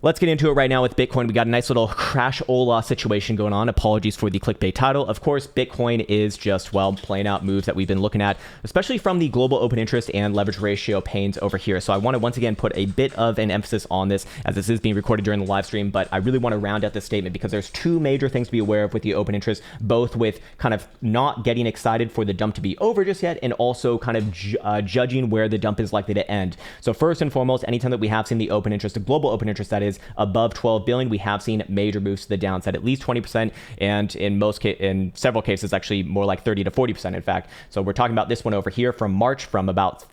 Let's get into it right now with Bitcoin. We got a nice little crash-ola situation going on. Apologies for the clickbait title. Of course, Bitcoin is just, well, playing out moves that we've been looking at, especially from the global open interest and leverage ratio pains over here. So I want to once again put a bit of an emphasis on this, as this is being recorded during the live stream, but I really want to round out this statement because there's two major things to be aware of with the open interest, both with kind of not getting excited for the dump to be over just yet, and also kind of judging where the dump is likely to end. So first and foremost, anytime that we have seen the open interest, the global open interest that is, above 12 billion, we have seen major moves to the downside, at least 20%, and in several cases actually more like 30 to 40% in fact. So we're talking about this one over here from March, from about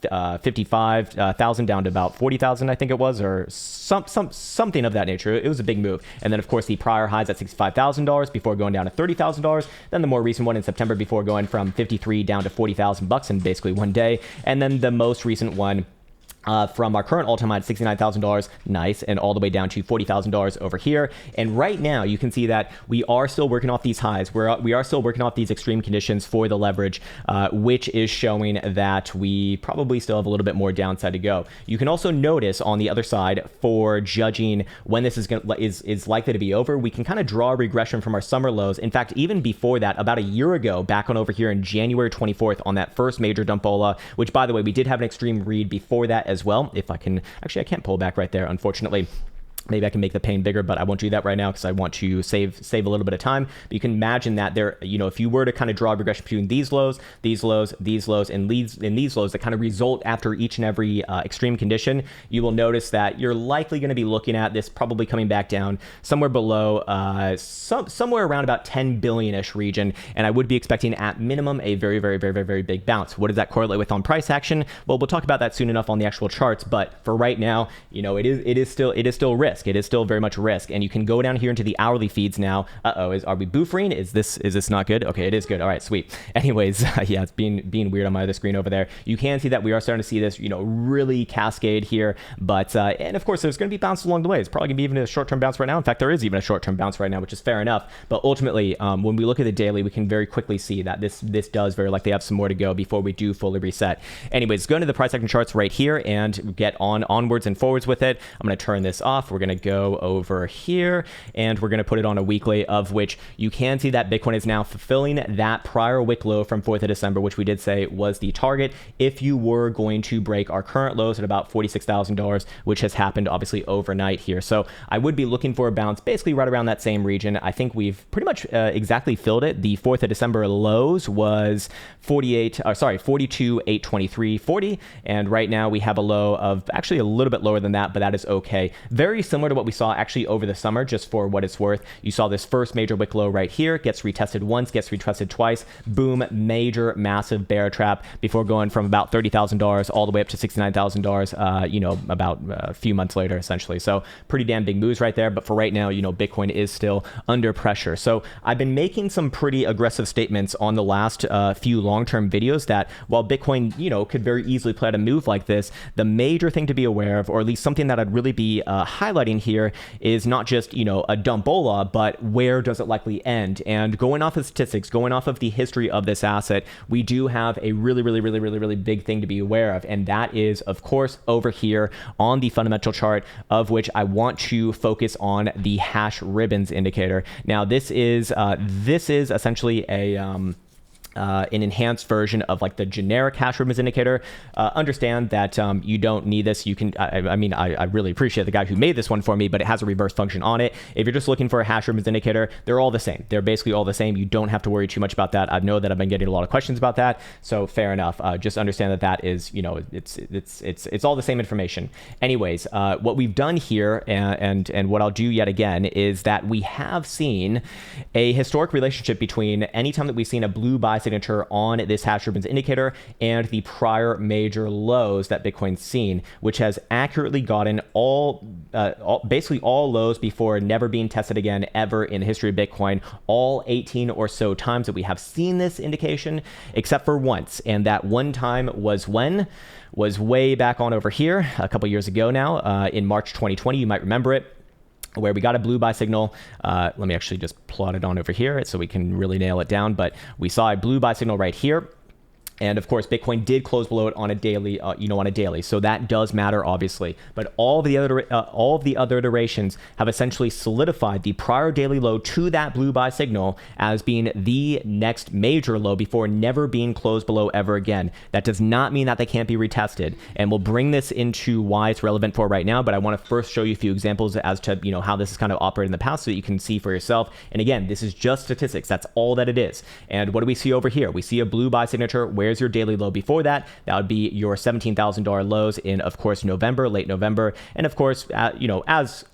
55,000 down to about 40,000, I think it was, or something of that nature. It was a big move. And then of course the prior highs at $65,000 before going down to $30,000. Then the more recent one in September before going from 53 down to 40,000 bucks in basically one day. And then the most recent one from our current all-time high at $69,000, nice, and all the way down to $40,000 over here. And right now, you can see that we are still working off these highs. We are still working off these extreme conditions for the leverage, which is showing that we probably still have a little bit more downside to go. You can also notice on the other side, for judging when this is likely to be over, we can kind of draw a regression from our summer lows. In fact, even before that, about a year ago, back on over here in January 24th, on that first major dumpola, which by the way, we did have an extreme read before that as well. If I can, actually I can't pull back right there, unfortunately. Maybe I can make the pain bigger, but I won't do that right now because I want to save a little bit of time. But you can imagine that there, if you were to kind of draw a regression between these lows, these lows, these lows, and these lows that kind of result after each and every extreme condition, you will notice that you're likely going to be looking at this probably coming back down somewhere below, somewhere around about 10 billion-ish region. And I would be expecting at minimum a very, very, very, very, very big bounce. What does that correlate with on price action? Well, we'll talk about that soon enough on the actual charts. But for right now, it is still risk. It is still very much risk. And you can go down here into the hourly feeds now. Are we boofering? Is this not good? Okay, it is good. All right, sweet. Anyways, yeah, it's being weird on my other screen over there. You can see that we are starting to see this, really cascade here. But, and of course, there's going to be bounces along the way. It's probably going to be even a short-term bounce right now. In fact, there is even a short-term bounce right now, which is fair enough. But ultimately, when we look at the daily, we can very quickly see that this does very likely have some more to go before we do fully reset. Anyways, go into the price action charts right here and get onwards and forwards with it. I'm going to turn this off. We're going to go over here and we're going to put it on a weekly, of which you can see that Bitcoin is now fulfilling that prior wick low from 4th of December, which we did say was the target if you were going to break our current lows at about $46,000, which has happened obviously overnight here. So I would be looking for a bounce basically right around that same region. I think we've pretty much exactly filled it. The 4th of December lows was 42,823.40, and right now we have a low of actually a little bit lower than that, but that is okay. Very similar to what we saw actually over the summer, just for what it's worth. You saw this first major wick low right here, gets retested once, gets retested twice, boom, major massive bear trap before going from about $30,000 all the way up to $69,000 about a few months later essentially. So pretty damn big moves right there. But for right now, Bitcoin is still under pressure. So I've been making some pretty aggressive statements on the last few long-term videos that while Bitcoin could very easily play out a move like this, the major thing to be aware of, or at least something that I'd really be highlighting here, is not just, a dumpola, but where does it likely end? And going off of statistics, going off of the history of this asset, we do have a really, really, really, really, really big thing to be aware of. And that is, of course, over here on the fundamental chart, of which I want to focus on the hash ribbons indicator. Now, this is essentially an enhanced version of like the generic hash ribbons indicator. Understand that you don't need this. You can, I really appreciate the guy who made this one for me, but it has a reverse function on it. If you're just looking for a hash ribbons indicator, they're all the same. They're basically all the same. You don't have to worry too much about that. I know that I've been getting a lot of questions about that, so fair enough. Just understand that is, it's all the same information. Anyways, what we've done here and what I'll do yet again is that we have seen a historic relationship between anytime that we've seen a blue buy signature on this hash ribbons indicator and the prior major lows that Bitcoin's seen, which has accurately gotten basically all lows before never being tested again ever in the history of Bitcoin, all 18 or so times that we have seen this indication, except for once. And that one time was way back on over here a couple years ago now, in March 2020. You might remember it, where we got a blue buy signal. Let me actually just plot it on over here so we can really nail it down. But we saw a blue buy signal right here. And of course, Bitcoin did close below it on a daily, on a daily. So that does matter, obviously. But all of the other iterations have essentially solidified the prior daily low to that blue buy signal as being the next major low before never being closed below ever again. That does not mean that they can't be retested. And we'll bring this into why it's relevant for right now. But I want to first show you a few examples as to how this has kind of operated in the past so that you can see for yourself. And again, this is just statistics. That's all that it is. And what do we see over here? We see a blue buy signature. Where's your daily low before that? That would be your $17,000 lows in, of course, November, late November. And of course, as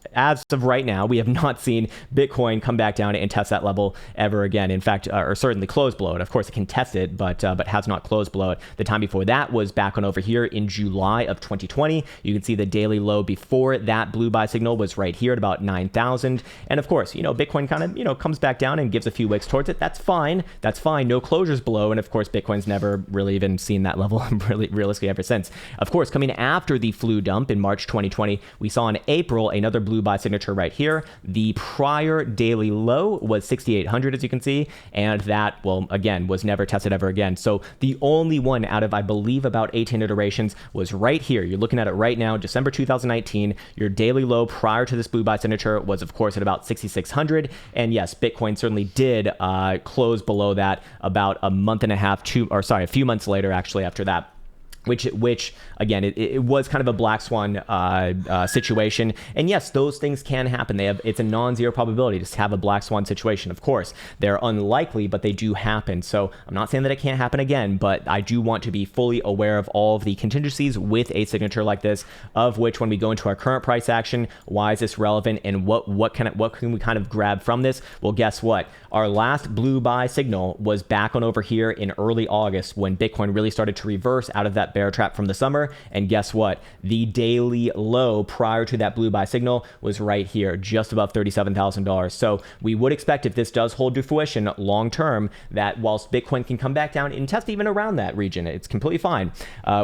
of right now, we have not seen Bitcoin come back down and test that level ever again. In fact, or certainly close below it. Of course, it can test it, but has not closed below it. The time before that was back on over here in July of 2020. You can see the daily low before that blue buy signal was right here at about 9,000. And of course, Bitcoin kind of, comes back down and gives a few wicks towards it. That's fine. That's fine. No closures below. And of course, Bitcoin's never really even seen that level really realistically ever since. Of course, coming after the flu dump in March 2020, we saw in April another blue buy signature right here. The prior daily low was 6,800, as you can see. And that, well, again, was never tested ever again. So the only one out of, I believe, about 18 iterations was right here. You're looking at it right now, December 2019. Your daily low prior to this blue buy signature was, of course, at about 6,600. And yes, Bitcoin certainly did close below that about a few months later, actually, after that. Which again, it was kind of a black swan situation. And yes, those things can happen. It's a non-zero probability to have a black swan situation. Of course, they're unlikely, but they do happen. So I'm not saying that it can't happen again, but I do want to be fully aware of all of the contingencies with a signature like this, of which when we go into our current price action, why is this relevant and what can we kind of grab from this? Well, guess what? Our last blue buy signal was back on over here in early August when Bitcoin really started to reverse out of that bear trap from the summer. And guess what? The daily low prior to that blue buy signal was right here, just above $37,000. So we would expect, if this does hold to fruition long term, that whilst Bitcoin can come back down and test even around that region, it's completely fine.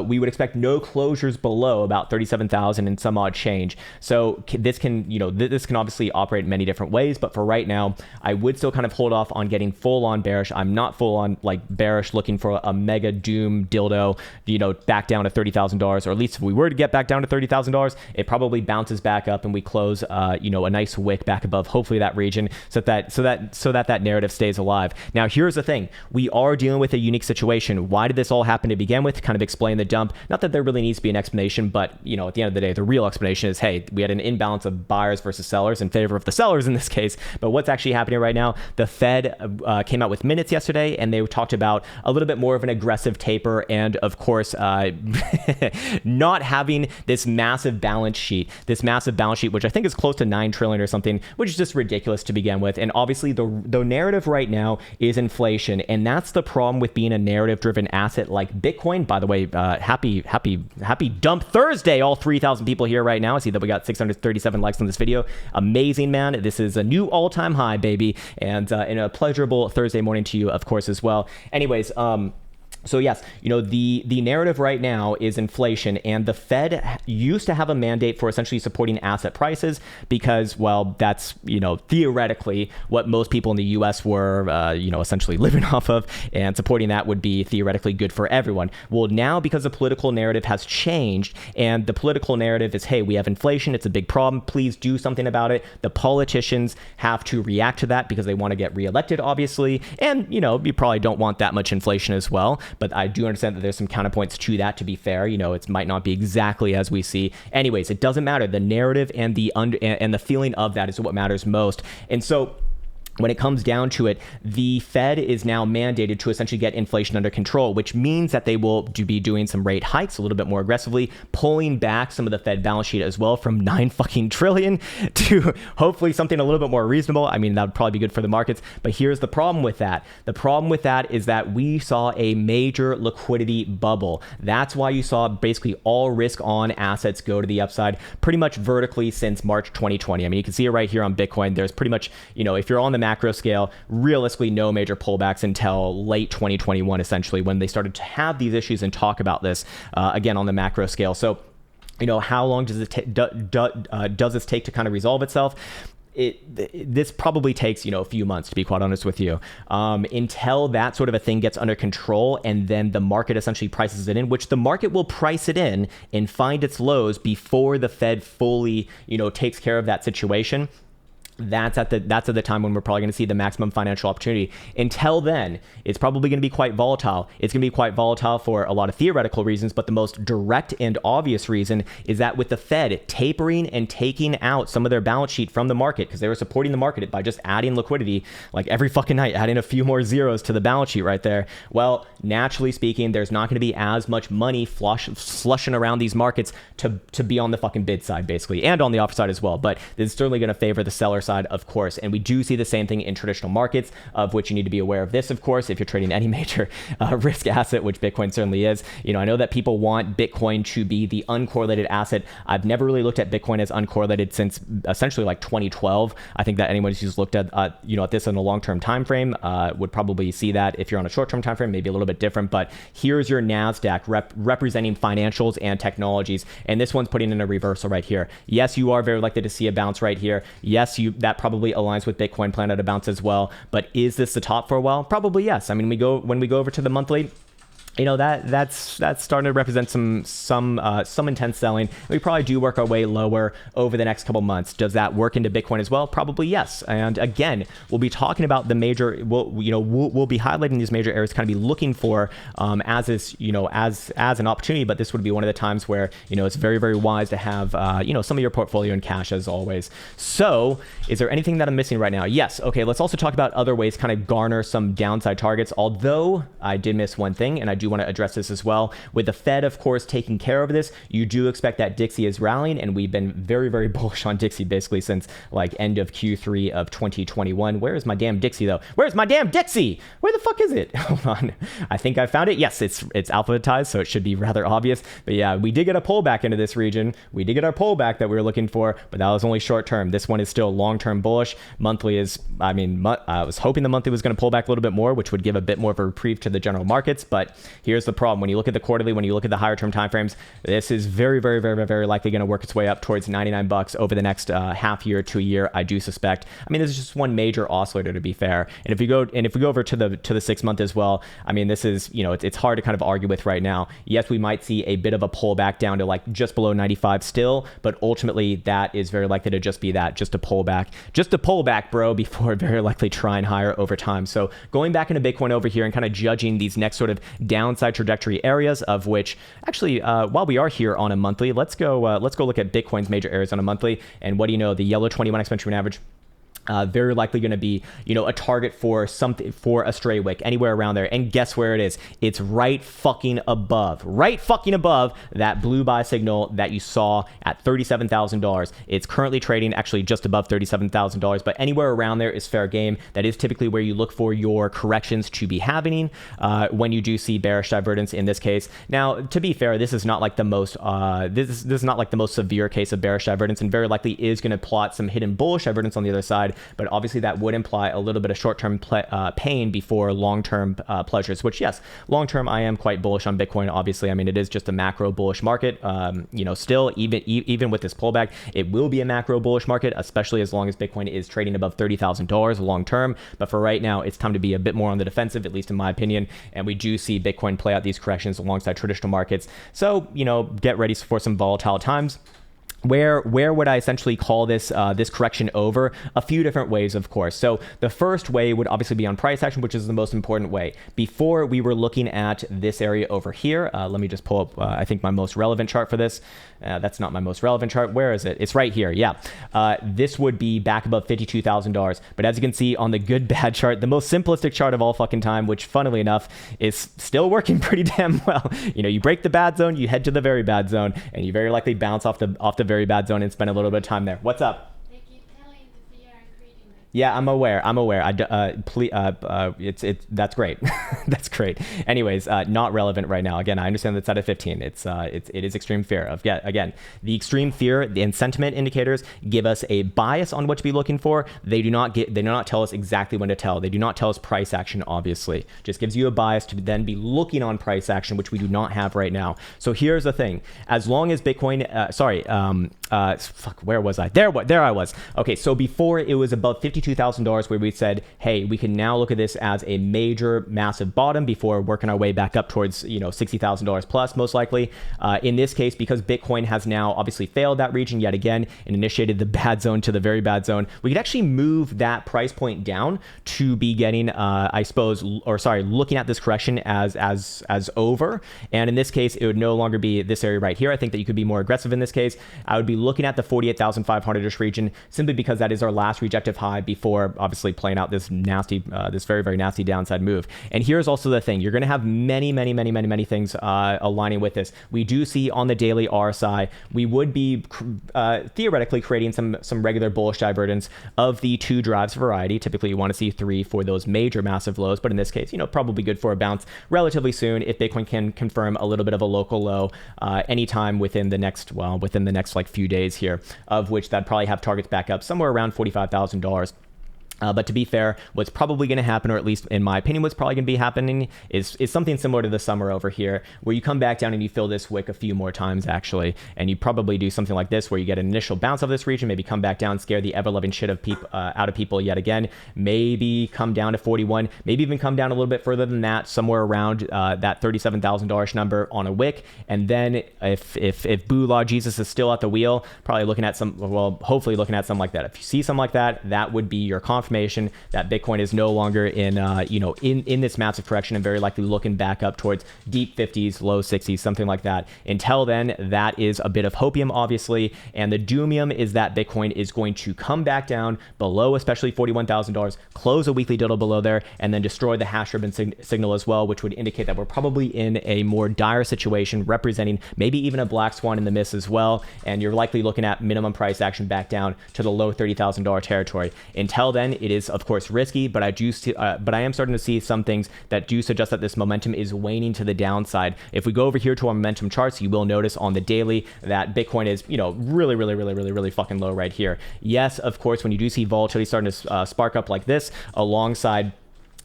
We would expect no closures below about 37,000 and some odd change. So this can, this can obviously operate in many different ways, but for right now, I would still kind of hold off on getting full on bearish. I'm not full on bearish looking for a mega doom dildo, back down to $30,000, or at least if we were to get back down to $30,000, it probably bounces back up and we close, a nice wick back above, hopefully that region, so that narrative stays alive. Now, here's the thing: we are dealing with a unique situation. Why did this all happen to begin with? Kind of explain the dump. Not that there really needs to be an explanation, but at the end of the day, the real explanation is, hey, we had an imbalance of buyers versus sellers in favor of the sellers in this case. But what's actually happening right now? The Fed came out with minutes yesterday, and they talked about a little bit more of an aggressive taper, and of course, not having this massive balance sheet, which I think is close to 9 trillion or something, which is just ridiculous to begin with. And obviously the narrative right now is inflation. And that's the problem with being a narrative driven asset like Bitcoin. By the way, happy dump Thursday, all 3,000 people here right now. I see that we got 637 likes on this video. Amazing, man. This is a new all-time high, baby. And a pleasurable Thursday morning to you, of course, as well. Anyways, so yes, the narrative right now is inflation, and the Fed used to have a mandate for essentially supporting asset prices because, well, that's, theoretically what most people in the US were, essentially living off of, and supporting that would be theoretically good for everyone. Well, now because the political narrative has changed, and the political narrative is, hey, we have inflation, it's a big problem, please do something about it. The politicians have to react to that because they want to get reelected, obviously, and, you probably don't want that much inflation as well. But I do understand that there's some counterpoints to that, to be fair. It might not be exactly as we see. Anyways, it doesn't matter. The narrative and the feeling of that is what matters most. And so when it comes down to it, the Fed is now mandated to essentially get inflation under control, which means that they will be doing some rate hikes a little bit more aggressively, pulling back some of the Fed balance sheet as well from 9 fucking trillion to hopefully something a little bit more reasonable. I mean, that would probably be good for the markets. But here's the problem with that. The problem with that is that we saw a major liquidity bubble. That's why you saw basically all risk on assets go to the upside pretty much vertically since March 2020. I mean, you can see it right here on Bitcoin. There's pretty much, if you're on the macro scale, realistically no major pullbacks until late 2021, essentially, when they started to have these issues and talk about this again on the macro scale. So, how long does it does this take to kind of resolve itself? this probably takes, a few months, to be quite honest with you, until that sort of a thing gets under control, and then the market essentially prices it in, which the market will price it in and find its lows before the Fed fully, takes care of that situation. That's at the time when we're probably going to see the maximum financial opportunity. Until then, it's probably going to be quite volatile. It's going to be quite volatile for a lot of theoretical reasons, but the most direct and obvious reason is that with the Fed tapering and taking out some of their balance sheet from the market, because they were supporting the market by just adding liquidity, like every fucking night, adding a few more zeros to the balance sheet right there. Well, naturally speaking, there's not going to be as much money slushing around these markets to be on the fucking bid side, basically, and on the offer side as well. But this is certainly going to favor the seller side, of course. And we do see the same thing in traditional markets, of which you need to be aware of this, of course, if you're trading any major risk asset, which Bitcoin certainly is. I know that people want Bitcoin to be the uncorrelated asset. I've never really looked at Bitcoin as uncorrelated since essentially like 2012. I think that anyone who's looked at at this in a long-term time frame would probably see that. If you're on a short-term time frame, maybe a little bit different. But here's your NASDAQ representing financials and technologies, and this one's putting in a reversal right here. Yes, you are very likely to see a bounce right here. Yes, that probably aligns with Bitcoin plan at a bounce as well. But is this the top for a while? Probably yes. I mean, when we go over to the monthly, that's starting to represent some intense selling. We probably do work our way lower over the next couple months. Does that work into Bitcoin as well? Probably yes. And again, we'll be talking about the major. We'll be highlighting these major areas, kind of be looking for as an opportunity. But this would be one of the times where it's very, very wise to have some of your portfolio in cash as always. So, is there anything that I'm missing right now? Yes. Okay. Let's also talk about other ways, kind of garner some downside targets. Although I did miss one thing, and I do want to address this as well. With the Fed, of course, taking care of this, you do expect that Dixie is rallying, and we've been very, very bullish on Dixie basically since like end of Q3 of 2021. Where is my damn Dixie though? Where's my damn Dixie? Where the fuck is it? Hold on. I think I found it. Yes, it's alphabetized, so it should be rather obvious. But yeah, we did get a pullback into this region. We did get our pullback that we were looking for, but that was only short term. This one is still long-term bullish. Monthly is, I was hoping the monthly was going to pull back a little bit more, which would give a bit more of a reprieve to the general markets. But here's the problem. When you look at the quarterly, when you look at the higher term timeframes, this is very, very, very, very likely going to work its way up towards $99 over the next half year to a year, I do suspect. I mean, this is just one major oscillator, to be fair. And if we go over to the 6 month as well, I mean, this is, it's hard to kind of argue with right now. Yes, we might see a bit of a pullback down to like just below 95 still, but ultimately that is very likely to just be that, just a pullback, bro, before very likely trying higher over time. So going back into Bitcoin over here and kind of judging these next sort of downside trajectory areas, of which actually, while we are here on a monthly, let's go look at Bitcoin's major areas on a monthly. And what do you know? The yellow 21 exponential moving average, very likely going to be, a target for something, for a stray wick, anywhere around there. And guess where it is? It's right fucking above that blue buy signal that you saw at $37,000. It's currently trading actually just above $37,000, but anywhere around there is fair game. That is typically where you look for your corrections to be happening when you do see bearish divergence in this case. Now, to be fair, this is not like the most this is not like the most severe case of bearish divergence, and very likely is going to plot some hidden bullish divergence on the other side. But obviously that would imply a little bit of short-term pain before long-term pleasures, which yes, long-term I am quite bullish on Bitcoin. Obviously, I mean, it is just a macro bullish market. Still, even with this pullback, it will be a macro bullish market, especially as long as Bitcoin is trading above $30,000 long-term. But for right now, it's time to be a bit more on the defensive, at least in my opinion. And we do see Bitcoin play out these corrections alongside traditional markets. So, get ready for some volatile times. Where would I essentially call this correction over? A few different ways, of course. So the first way would obviously be on price action, which is the most important way. Before, we were looking at this area over here. Let me just pull up, I think, my most relevant chart for this. That's not my most relevant chart. Where is it? It's right here. Yeah. This would be back above $52,000. But as you can see on the good bad chart, the most simplistic chart of all fucking time, which funnily enough is still working pretty damn well. You break the bad zone, you head to the very bad zone, and you very likely bounce off the very bad zone and spend a little bit of time there. What's up? They keep telling that they are creating like Yeah, I'm aware. I'm aware. That's great. That's great. Anyways, not relevant right now. Again, I understand that's at a 15. It is extreme fear of, yeah, again, the extreme fear and sentiment indicators give us a bias on what to be looking for. They do not tell us exactly when to tell. They do not tell us price action, obviously. Just gives you a bias to then be looking on price action, which we do not have right now. So here's the thing. As long as Bitcoin, where was I? There I was. Okay, so before it was above $52,000 where we said, hey, we can now look at this as a major, massive bottom before working our way back up towards, $60,000 plus, most likely. In this case, because Bitcoin has now obviously failed that region yet again and initiated the bad zone to the very bad zone, we could actually move that price point down to be getting, looking at this correction as over. And in this case, it would no longer be this area right here. I think that you could be more aggressive in this case. I would be looking at the 48,500-ish region simply because that is our last rejective high before obviously playing out this nasty, this very, very nasty downside move. And here's also the thing. You're going to have many things aligning with this. We do see on the daily RSI, we would be theoretically creating some regular bullish divergence of the 2 drives variety. Typically, you want to see 3 for those major massive lows, but in this case, probably good for a bounce relatively soon if Bitcoin can confirm a little bit of a local low anytime within the next like few days here, of which that'd probably have targets back up somewhere around $45,000. But to be fair, what's probably going to happen, or at least in my opinion, what's probably going to be happening is something similar to the summer over here, where you come back down and you fill this wick a few more times, actually. And you probably do something like this, where you get an initial bounce of this region, maybe come back down, scare the ever-loving shit of out of people yet again, maybe come down to 41, maybe even come down a little bit further than that, somewhere around that $37,000 number on a wick. And then if Boo Law Jesus is still at the wheel, probably looking at hopefully looking at something like that. If you see something like that, that would be your confirmation that Bitcoin is no longer in this massive correction and very likely looking back up towards deep 50s, low 60s, something like that. Until then, that is a bit of hopium, obviously, and the doomium is that Bitcoin is going to come back down below, especially $41,000, close a weekly diddle below there, and then destroy the hash ribbon signal as well, which would indicate that we're probably in a more dire situation, representing maybe even a black swan in the mist as well, and you're likely looking at minimum price action back down to the low $30,000 territory. Until then, it is of course risky, but I am starting to see some things that do suggest that this momentum is waning to the downside. If we go over here to our momentum charts, you will notice on the daily that Bitcoin is really fucking low right here. Yes, of course, when you do see volatility starting to spark up like this alongside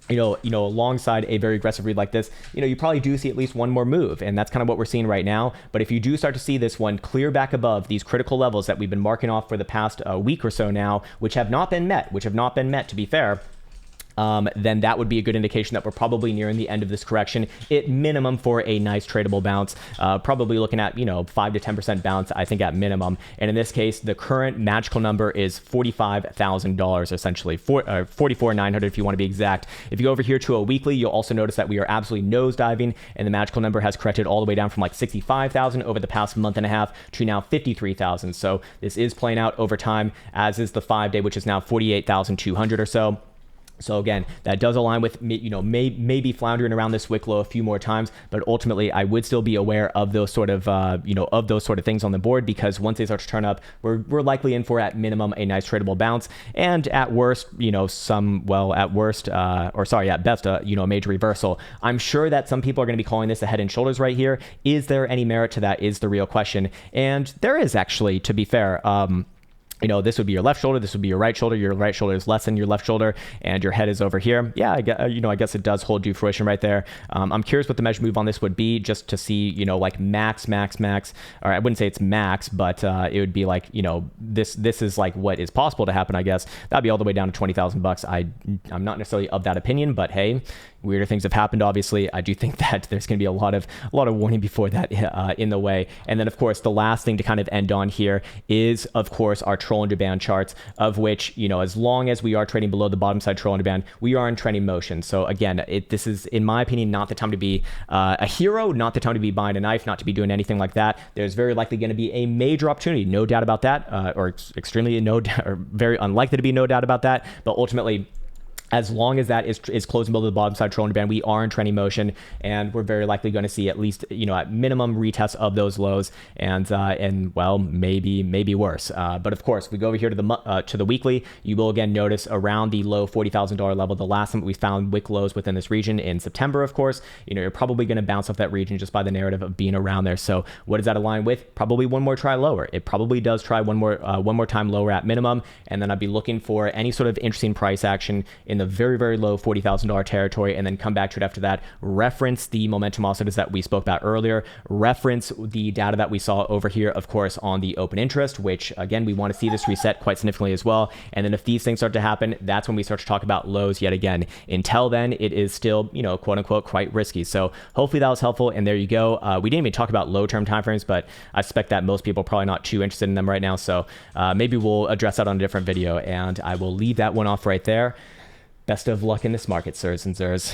alongside a very aggressive read like this, you probably do see at least one more move, and that's kind of what we're seeing right now. But if you do start to see this one clear back above these critical levels that we've been marking off for the past week or so now, which have not been met, to be fair, then that would be a good indication that we're probably nearing the end of this correction, at minimum for a nice tradable bounce, probably looking at, 5 to 10% bounce, I think at minimum. And in this case, the current magical number is $45,000, essentially, $44,900 if you want to be exact. If you go over here to a weekly, you'll also notice that we are absolutely nosediving, and the magical number has corrected all the way down from like 65,000 over the past month and a half to now 53,000. So this is playing out over time, as is the 5-day, which is now 48,200 or so. So again, that does align with, maybe floundering around this wick low a few more times, but ultimately I would still be aware of those sort of, things on the board, because once they start to turn up, we're likely in for at minimum a nice tradable bounce, and at worst, at best, a major reversal. I'm sure that some people are going to be calling this a head and shoulders right here. Is there any merit to that is the real question, and there is actually, to be fair. This would be your left shoulder, this would be your right shoulder is less than your left shoulder, and your head is over here. Yeah, I guess it does hold due fruition right there. I'm curious what the measure move on this would be, just to see, like max, or I wouldn't say it's max, but it would be like, this is like what is possible to happen, I guess. That'd be all the way down to $20,000. I'm not necessarily of that opinion, but hey, weirder things have happened, obviously. I do think that there's going to be a lot of warning before that in the way. And then, of course, the last thing to kind of end on here is, of course, our Trollinger Band charts, of which, as long as we are trading below the bottom side Trollinger Band, we are in trending motion. So again, this is, in my opinion, not the time to be a hero, not the time to be buying a knife, not to be doing anything like that. There's very likely going to be a major opportunity, no doubt about that, or extremely no doubt, or very unlikely to be no doubt about that. But ultimately, As long as that is closing below the bottom side trailing band, we are in trending motion, and we're very likely going to see at least, at minimum retests of those lows, and well, maybe worse. But of course, if we go over here to the weekly, you will again notice around the low $40,000 level. The last time we found wick lows within this region in September, of course, you're probably going to bounce off that region just by the narrative of being around there. So what does that align with? Probably one more try lower. It probably does try one more time lower at minimum, and then I'd be looking for any sort of interesting price action in the very, very low $40,000 territory, and then come back to it after that. Reference the momentum oscillators that we spoke about earlier. Reference the data that we saw over here, of course, on the open interest, which again, we want to see this reset quite significantly as well. And then if these things start to happen, that's when we start to talk about lows yet again. Until then, it is still, quote unquote, quite risky. So hopefully that was helpful. And there you go. We didn't even talk about low term timeframes, but I suspect that most people are probably not too interested in them right now. So maybe we'll address that on a different video, and I will leave that one off right there. Best of luck in this market, sirs and sirs.